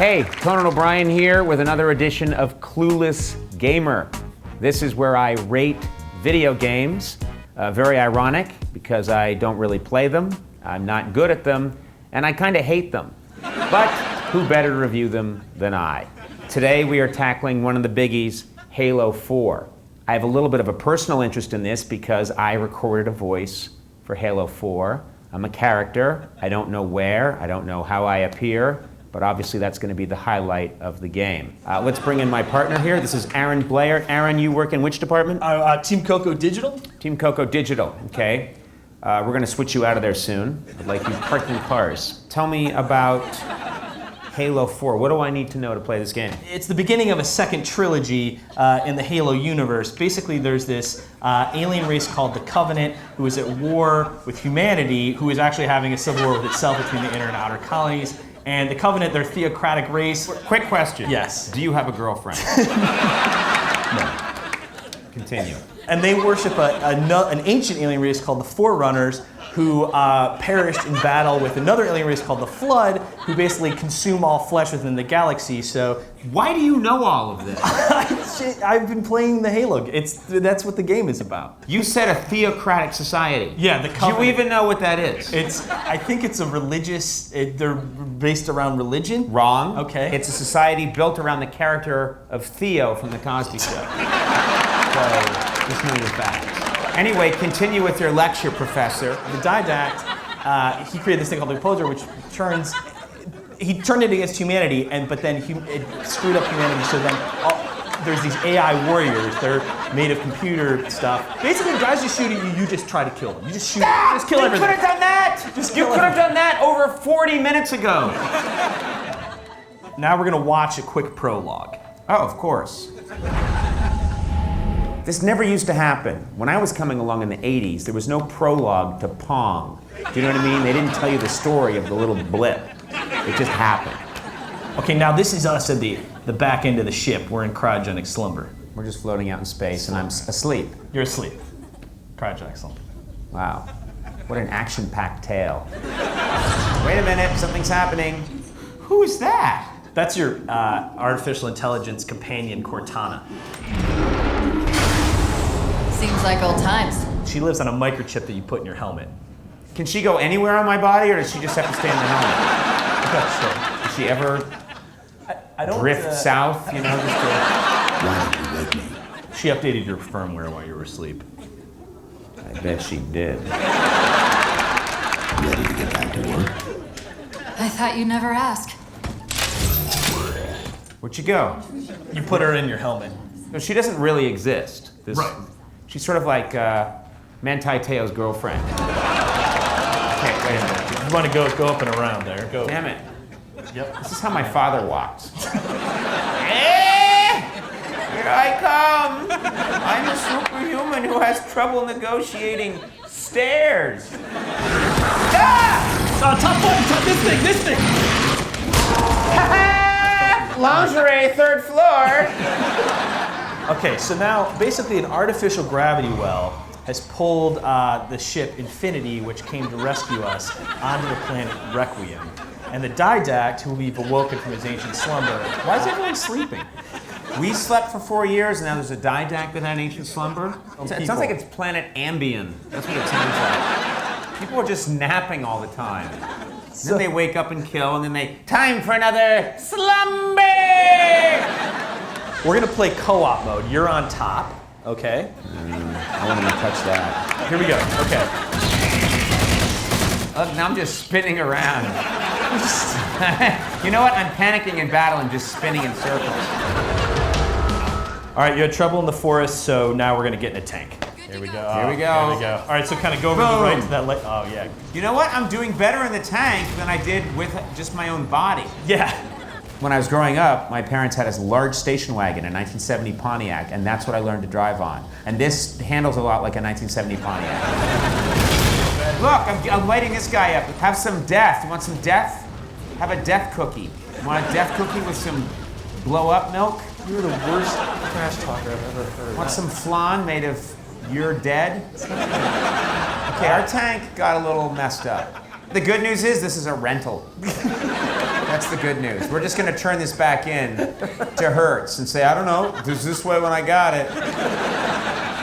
Hey, Conan O'Brien here with another edition of Clueless Gamer. This is where I rate video games. Very ironic because I don't really play them, I'm not good at them, and I kind of hate them. But who better to review them than I? Today we are tackling one of the biggies, Halo 4. I have a little bit of a personal interest in this because I recorded a voice for Halo 4. I'm a character. I don't know where, I don't know how I appear, but obviously that's going to be the highlight of the game. Let's bring in my partner here. This is Aaron Blair. Aaron, you work in which department? Team Coco Digital. Team Coco Digital, okay. We're going to switch you out of there soon. I'd like you parking cars. Tell me about Halo 4. What do I need to know to play this game? It's the beginning of a second trilogy in the Halo universe. Basically, there's this alien race called the Covenant who is at war with humanity, who is actually having a civil war with itself between the inner and outer colonies. And the Covenant, they're a theocratic race. Quick question. Yes. Do you have a girlfriend? No. Continue. And they worship an ancient alien race called the Forerunners, who perished in battle with another alien race called the Flood, who basically consume all flesh within the galaxy. So, why do you know all of this? I've been playing the Halo. That's what the game is about. You said a theocratic society. Yeah, the Covenant. Do you even know what that is? I think it's a religious. They're based around religion. Wrong. Okay. It's a society built around the character of Theo from The Cosby Show. So, just know your facts. Anyway, continue with your lecture, Professor. The Didact, he created this thing called the Composer, which he turned it against humanity, but then it screwed up humanity. So then there's these AI warriors. They're made of computer stuff. Basically, guys just shoot at you. You just try to kill them. You just shoot. Just kill everything. You could have done that. You could have done that over 40 minutes ago. Now we're gonna watch a quick prologue. Oh, of course. This never used to happen. When I was coming along in the 80s, there was no prologue to Pong. Do you know what I mean? They didn't tell you the story of the little blip. It just happened. Okay, now this is us at the back end of the ship. We're in cryogenic slumber. We're just floating out in space and I'm asleep. You're asleep. Cryogenic slumber. Wow. What an action-packed tale. Wait a minute, something's happening. Who's that? That's your artificial intelligence companion, Cortana. Seems like old times. She lives on a microchip that you put in your helmet. Can she go anywhere on my body, or does she just have to stay in the helmet? Sure. Does she ever I don't drift south, you know? Why did you wake me? She updated your firmware while you were asleep. I bet she did. Ready to get back to work? I thought you'd never ask. Where'd she go? You put her in your helmet. No, she doesn't really exist. Right. She's sort of like Manti Te'o's girlfriend. Okay, wait a minute. You want to go up and around there. Go. Damn it. Yep. This is how my father walks. Hey! Here I come! I'm a superhuman who has trouble negotiating stairs. Ah! Top button, this thing! Lingerie, third floor. Okay, so now basically an artificial gravity well has pulled the ship Infinity, which came to rescue us, onto the planet Requiem. And the Didact, who we've awoken from his ancient slumber, why is everyone sleeping? We slept for 4 years, and now there's a Didact that had ancient slumber. It sounds like it's planet Ambien. That's what it sounds like. People are just napping all the time. Then they wake up and kill, and then time for another slumber! We're gonna play co-op mode. You're on top, okay? I won't even touch that. Here we go, okay. Look, now I'm just spinning around. You know what? I'm panicking in battle and just spinning in circles. All right, you had trouble in the forest, so now we're gonna get in a tank. Here we go. Here we go. Here we go. All right, so kind of go over to the right to that left. Oh, yeah. You know what? I'm doing better in the tank than I did with just my own body. Yeah. When I was growing up, my parents had a large station wagon, a 1970 Pontiac, and that's what I learned to drive on. And this handles a lot like a 1970 Pontiac. Look, I'm lighting this guy up. Have some death. You want some death? Have a death cookie. You want a death cookie with some blow-up milk? You're the worst trash talker I've ever heard. Want some flan made of you're dead? Okay, our tank got a little messed up. The good news is this is a rental. That's the good news. We're just going to turn this back in to Hertz and say, I don't know, it was this way when I got it.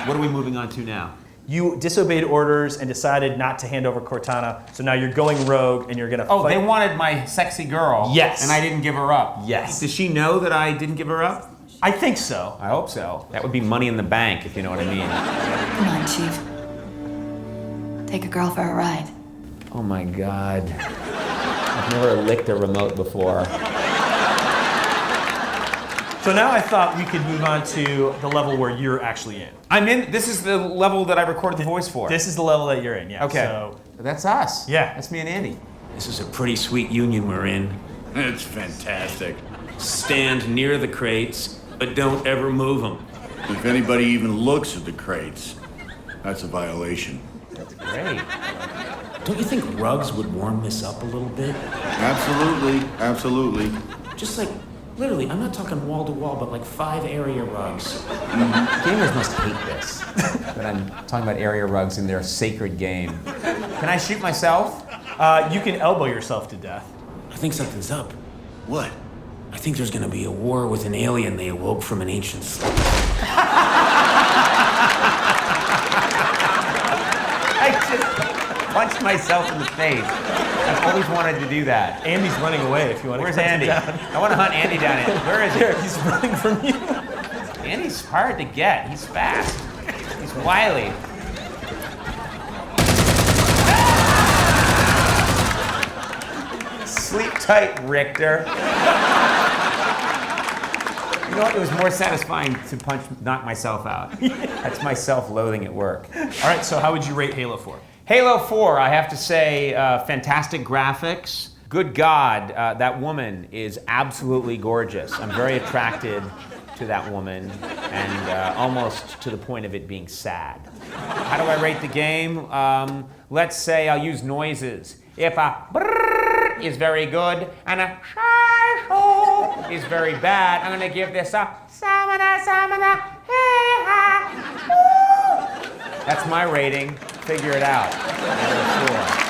What are we moving on to now? You disobeyed orders and decided not to hand over Cortana, so now you're going rogue and you're gonna fight. Oh, they wanted my sexy girl. Yes. And I didn't give her up. Yes. Does she know that I didn't give her up? I think so. I hope so. That would be money in the bank, if you know what I mean. Come on, Chief. Take a girl for a ride. Oh my God. I've never licked a remote before. So now I thought we could move on to the level where you're actually in. I'm in, this is the level that I recorded the voice for. This is the level that you're in, yeah. Okay. So That's us. Yeah. That's me and Andy. This is a pretty sweet union we're in. It's fantastic. Stand near the crates, but don't ever move them. If anybody even looks at the crates, that's a violation. That's great. Don't you think rugs would warm this up a little bit? Absolutely, absolutely. Just like, literally, I'm not talking wall to wall, but like 5 area rugs. Gamers must hate this. But I'm talking about area rugs in their sacred game. Can I shoot myself? you can elbow yourself to death. I think something's up. What? I think there's gonna be a war with an alien they awoke from an ancient sleep. I just punched myself in the face. I've always wanted to do that. Andy's running away if you want to Where's hunt him Andy? down. I want to hunt Andy down. Where is he? Here, he's running from you. Andy's hard to get. He's fast. He's wily. Sleep tight, Richter. You know what? It was more satisfying to knock myself out. That's my self-loathing at work. All right, so how would you rate Halo 4? Halo 4, I have to say, fantastic graphics. Good God, that woman is absolutely gorgeous. I'm very attracted to that woman, and almost to the point of it being sad. How do I rate the game? Let's say I'll use noises. If a brrrr is very good, and a shy is very bad, I'm gonna give this a samana, hey-ha, woo. That's my rating. Figure it out. Halo 4.